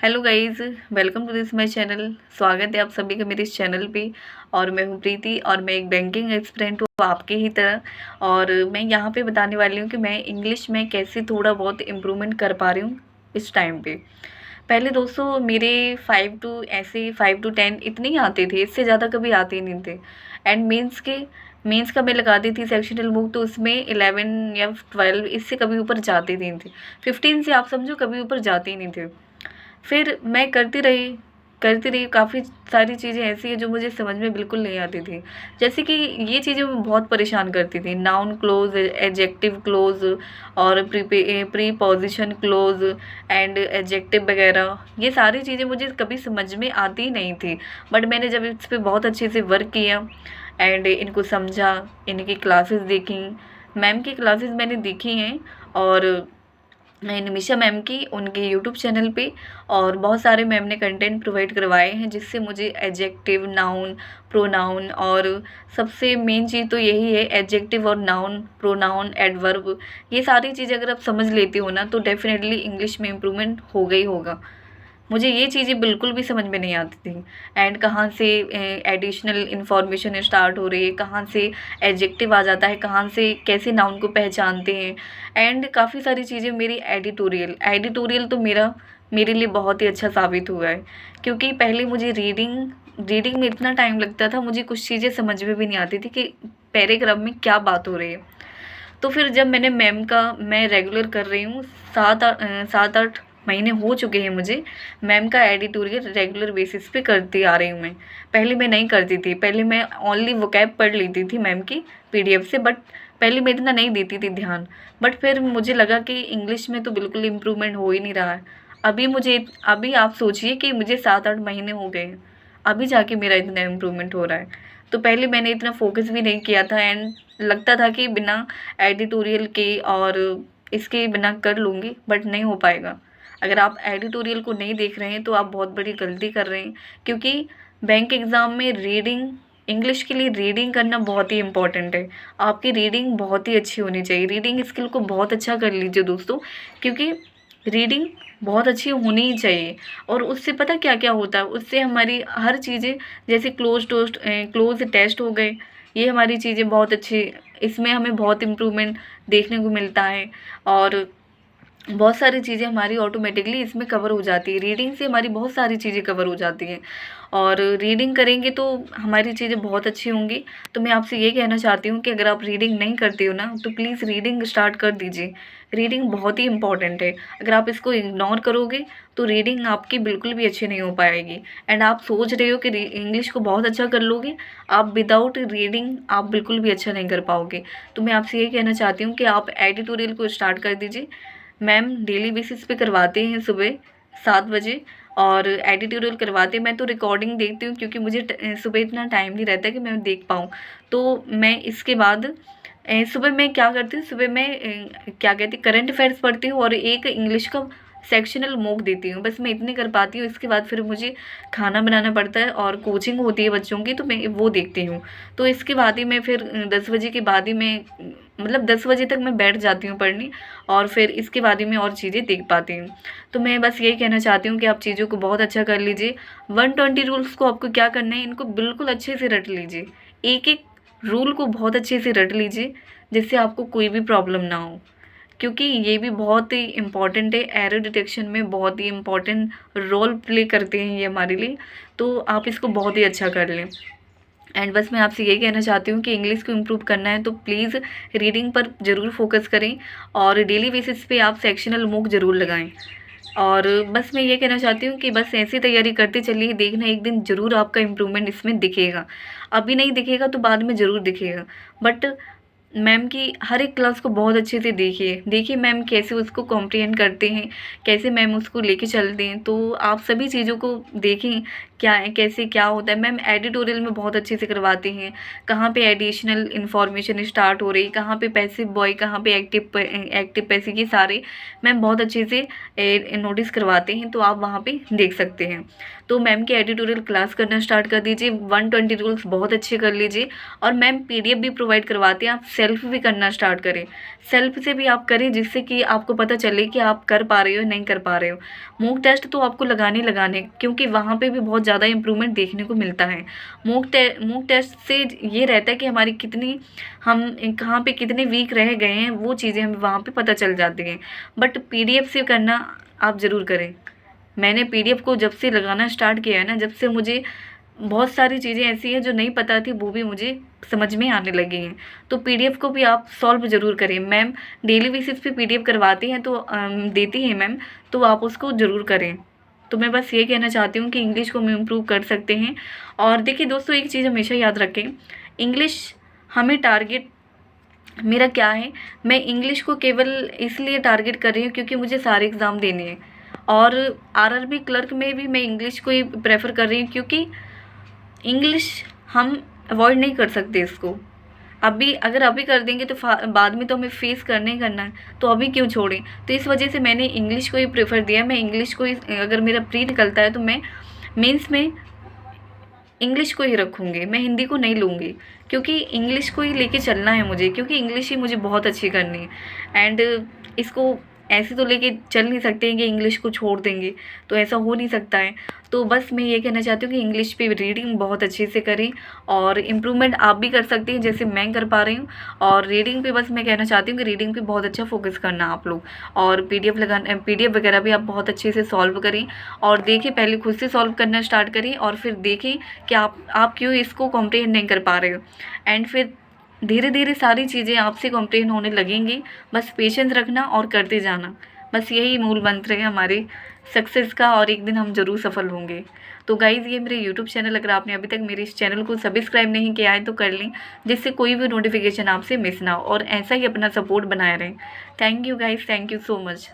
Hello guys, welcome to this my channel. स्वागत है आप सभी का मेरे इस चैनल पे। और मैं हूँ प्रीति और मैं एक बैंकिंग एस्पिरेंट हूँ आपके ही तरह। और मैं यहाँ पे बताने वाली हूँ कि मैं इंग्लिश में कैसे थोड़ा बहुत इम्प्रूवमेंट कर पा रही हूँ इस टाइम पे। पहले दोस्तों मेरे 5 to 10 इतने ही आते थे, इससे ज़्यादा कभी आते ही नहीं थे। एंड मेंस का मैं लगाती थी सेक्शनल बुक, तो उसमें 11 या 12 इससे कभी ऊपर जाते नहीं थे। 15 से आप समझो कभी ऊपर जाते ही नहीं थे। फिर मैं करती रही काफ़ी सारी चीज़ें ऐसी हैं जो मुझे समझ में बिल्कुल नहीं आती थी। जैसे कि ये चीज़ें मुझे बहुत परेशान करती थी, नाउन क्लोज, एडजेक्टिव क्लोज और प्रीपोजिशन क्लोज एंड एडजेक्टिव वगैरह। ये सारी चीज़ें मुझे कभी समझ में आती ही नहीं थी। बट मैंने जब इस पे बहुत अच्छे से वर्क किया एंड इनको समझा, इनकी क्लासेस देखी, मैम की क्लासेस मैंने देखी हैं, और निमिषा मैम की उनके यूट्यूब चैनल पे। और बहुत सारे मैम ने कंटेंट प्रोवाइड करवाए हैं जिससे मुझे एडजेक्टिव, नाउन, प्रोनाउन, और सबसे मेन चीज़ तो यही है एडजेक्टिव और नाउन, प्रोनाउन, एडवर्ब, ये सारी चीज़ें अगर आप समझ लेती हो ना तो डेफिनेटली इंग्लिश में इम्प्रूवमेंट होगा ही होगा। मुझे ये चीज़ें बिल्कुल भी समझ में नहीं आती थी। एंड कहाँ से एडिशनल इन्फॉर्मेशन स्टार्ट हो रही है, कहाँ से एडजेक्टिव आ जाता है, कहाँ से कैसे नाउन को पहचानते हैं। एंड काफ़ी सारी चीज़ें मेरी एडिटोरियल तो मेरे लिए बहुत ही अच्छा साबित हुआ है। क्योंकि पहले मुझे रीडिंग में इतना टाइम लगता था, मुझे कुछ चीज़ें समझ में भी नहीं आती थी कि पैराग्राफ में क्या बात हो रही है। तो फिर जब मैं रेगुलर कर रही हूँ, 7-8 महीने हो चुके हैं मुझे। मैम का एडिटोरियल रेगुलर बेसिस पे करती आ रही हूँ मैं। पहले मैं नहीं करती थी, पहले मैं ओनली वोकैब पढ़ लेती थी मैम की पीडीएफ से, बट पहले मैं इतना नहीं देती थी ध्यान। बट फिर मुझे लगा कि इंग्लिश में तो बिल्कुल इम्प्रूवमेंट हो ही नहीं रहा है। अभी आप सोचिए कि मुझे 7-8 महीने हो गए हैं, अभी जाके मेरा इतना इम्प्रूवमेंट हो रहा है। तो पहले मैंने इतना फोकस भी नहीं किया था, एंड लगता था कि बिना एडिटोरियल के और इसके बिना कर लूँगी, बट नहीं हो पाएगा। अगर आप एडिटोरियल को नहीं देख रहे हैं तो आप बहुत बड़ी गलती कर रहे हैं। क्योंकि बैंक एग्ज़ाम में इंग्लिश के लिए रीडिंग करना बहुत ही इम्पॉर्टेंट है। आपकी रीडिंग बहुत ही अच्छी होनी चाहिए, रीडिंग स्किल को बहुत अच्छा कर लीजिए दोस्तों। क्योंकि रीडिंग बहुत अच्छी होनी ही चाहिए। और उससे पता क्या क्या होता है, उससे हमारी हर चीज़ें, जैसे क्लोज टेस्ट हो गए, ये हमारी चीज़ें बहुत अच्छी, इसमें हमें बहुत इम्प्रूवमेंट देखने को मिलता है। और बहुत सारी चीज़ें हमारी ऑटोमेटिकली इसमें कवर हो जाती है, रीडिंग से हमारी बहुत सारी चीज़ें कवर हो जाती हैं। और रीडिंग करेंगे तो हमारी चीज़ें बहुत अच्छी होंगी। तो मैं आपसे ये कहना चाहती हूँ कि अगर आप रीडिंग नहीं करते हो ना तो प्लीज़ रीडिंग स्टार्ट कर दीजिए। रीडिंग बहुत ही इंपॉर्टेंट है, अगर आप इसको इग्नोर करोगे तो रीडिंग आपकी बिल्कुल भी अच्छी नहीं हो पाएगी। एंड आप सोच रहे हो कि इंग्लिश को बहुत अच्छा कर लोगे, आप विदाउट रीडिंग आप बिल्कुल भी अच्छा नहीं कर पाओगे। तो मैं आपसे ये कहना चाहती हूँ कि आप एडिटोरियल को स्टार्ट कर दीजिए। मैम डेली बेसिस पे करवाते हैं सुबह 7 बजे, और एडिटोरियल करवाते हैं। मैं तो रिकॉर्डिंग देखती हूँ क्योंकि मुझे सुबह इतना टाइम नहीं रहता कि मैं देख पाऊँ। तो मैं इसके बाद सुबह मैं क्या करती हूँ, सुबह मैं क्या कहती करंट अफेयर्स पढ़ती हूँ और एक इंग्लिश का सेक्शनल मॉक देती हूँ। बस मैं इतने कर पाती हूँ। इसके बाद फिर मुझे खाना बनाना पड़ता है और कोचिंग होती है बच्चों की, तो मैं वो देखती हूँ। तो इसके बाद ही मैं फिर 10 बजे के बाद ही मैं, मतलब 10 बजे तक मैं बैठ जाती हूँ पढ़ने, और फिर इसके बाद ही मैं और चीज़ें देख पाती हूँ। तो मैं बस यही कहना चाहती हूँ कि आप चीज़ों को बहुत अच्छा कर लीजिए। 120 रूल्स को आपको क्या करना है, इनको बिल्कुल अच्छे से रट लीजिए। एक एक रूल को बहुत अच्छे से रट लीजिए, जिससे आपको कोई भी प्रॉब्लम ना हो। क्योंकि ये भी बहुत ही इम्पॉर्टेंट है, एरर डिटेक्शन में बहुत ही इम्पॉर्टेंट रोल प्ले करते हैं ये हमारे लिए। तो आप इसको बहुत ही अच्छा कर लें। एंड बस मैं आपसे यही कहना चाहती हूँ कि इंग्लिश को इम्प्रूव करना है तो प्लीज़ रीडिंग पर ज़रूर फोकस करें, और डेली बेसिस पे आप सेक्शनल मूक ज़रूर लगाएं। और बस मैं ये कहना चाहती हूँ कि बस ऐसी तैयारी करते चलिए, देखना एक दिन ज़रूर आपका इम्प्रूवमेंट इसमें दिखेगा। अभी नहीं दिखेगा तो बाद में ज़रूर दिखेगा। बट मैम की हर एक क्लास को बहुत अच्छे से देखिए मैम कैसे उसको कॉम्प्रिहेंड करते हैं, कैसे मैम उसको लेके चलते हैं। तो आप सभी चीज़ों को देखें, क्या है, कैसे क्या होता है। मैम एडिटोरियल में बहुत अच्छे से करवाते हैं, कहाँ पे एडिशनल इन्फॉर्मेशन स्टार्ट हो रही, कहाँ पे पैसिव बॉय, कहाँ पे एक्टिव पैसिव, ये सारे मैम बहुत अच्छे से नोटिस करवाते हैं। तो आप वहाँ पे देख सकते हैं। तो मैम की एडिटोरियल क्लास करना स्टार्ट कर दीजिए, 120 रूल्स बहुत अच्छे कर लीजिए। और मैम पीडीएफ भी प्रोवाइड करवाते हैं, आप सेल्फ भी करना स्टार्ट करें। सेल्फ से भी आप करें जिससे कि आपको पता चले कि आप कर पा रहे हो नहीं कर पा रहे हो। मॉक टेस्ट तो आपको लगाने क्योंकि वहाँ पे भी बहुत ज़्यादा इम्प्रूवमेंट देखने को मिलता है। मॉक टेस्ट से ये रहता है कि हमारी कितनी हम कहाँ पे कितने वीक रह गए हैं वो चीज़ें हमें वहाँ पे पता चल जाती हैं। बट PDF से करना आप ज़रूर करें। मैंने PDF को जब से लगाना स्टार्ट किया है ना, जब से मुझे बहुत सारी चीज़ें ऐसी हैं जो नहीं पता थी वो भी मुझे समझ में आने लगी हैं। तो PDF को भी आप सॉल्व ज़रूर करें। मैम डेली बेसिस पे PDF करवाती हैं तो देती हैं मैम, तो आप उसको ज़रूर करें। तो मैं बस ये कहना चाहती हूँ कि इंग्लिश को हम इम्प्रूव कर सकते हैं। और देखिए दोस्तों, एक चीज़ हमेशा याद रखें, इंग्लिश हमें टारगेट मेरा क्या है, मैं इंग्लिश को केवल इसलिए टारगेट कर रही हूँ क्योंकि मुझे सारे एग्ज़ाम देने हैं। और RRB क्लर्क में भी मैं इंग्लिश को ही प्रेफर कर रही हूँ क्योंकि इंग्लिश हम अवॉइड नहीं कर सकते इसको। अगर अभी कर देंगे तो बाद में तो हमें फेस करना ही करना है, तो अभी क्यों छोड़ें। तो इस वजह से मैंने इंग्लिश को ही प्रेफर दिया। मैं इंग्लिश को ही, अगर मेरा प्री निकलता है तो मैं मेंस में इंग्लिश को ही रखूँगी, मैं हिंदी को नहीं लूँगी क्योंकि इंग्लिश को ही लेके चलना है मुझे, क्योंकि इंग्लिश ही मुझे बहुत अच्छी करनी है। एंड इसको ऐसे तो लेके चल नहीं सकते हैं कि इंग्लिश को छोड़ देंगे, तो ऐसा हो नहीं सकता है। तो बस मैं ये कहना चाहती हूँ कि इंग्लिश पे रीडिंग बहुत अच्छे से करें और इम्प्रूवमेंट आप भी कर सकते हैं जैसे मैं कर पा रही हूँ। और रीडिंग पे बस मैं कहना चाहती हूँ कि रीडिंग पे बहुत अच्छा फोकस करना आप लोग, और PDF वगैरह भी आप बहुत अच्छे से सॉल्व करें। और देखें, पहले खुद से सॉल्व करना स्टार्ट करें और फिर देखें कि आप क्यों इसको कॉम्प्रिहेंड नहीं कर पा रहे हो। एंड फिर धीरे धीरे सारी चीज़ें आपसे कॉम्प्रिहेंड होने लगेंगी। बस पेशेंस रखना और करते जाना, बस यही मूल मंत्र है हमारे सक्सेस का, और एक दिन हम ज़रूर सफल होंगे। तो गाइज़, ये मेरे YouTube चैनल, अगर आपने अभी तक मेरे इस चैनल को सब्सक्राइब नहीं किया है तो कर लें, जिससे कोई भी नोटिफिकेशन आपसे मिस ना हो, और ऐसा ही अपना सपोर्ट बनाए रहें। Thank you guys, thank you so much.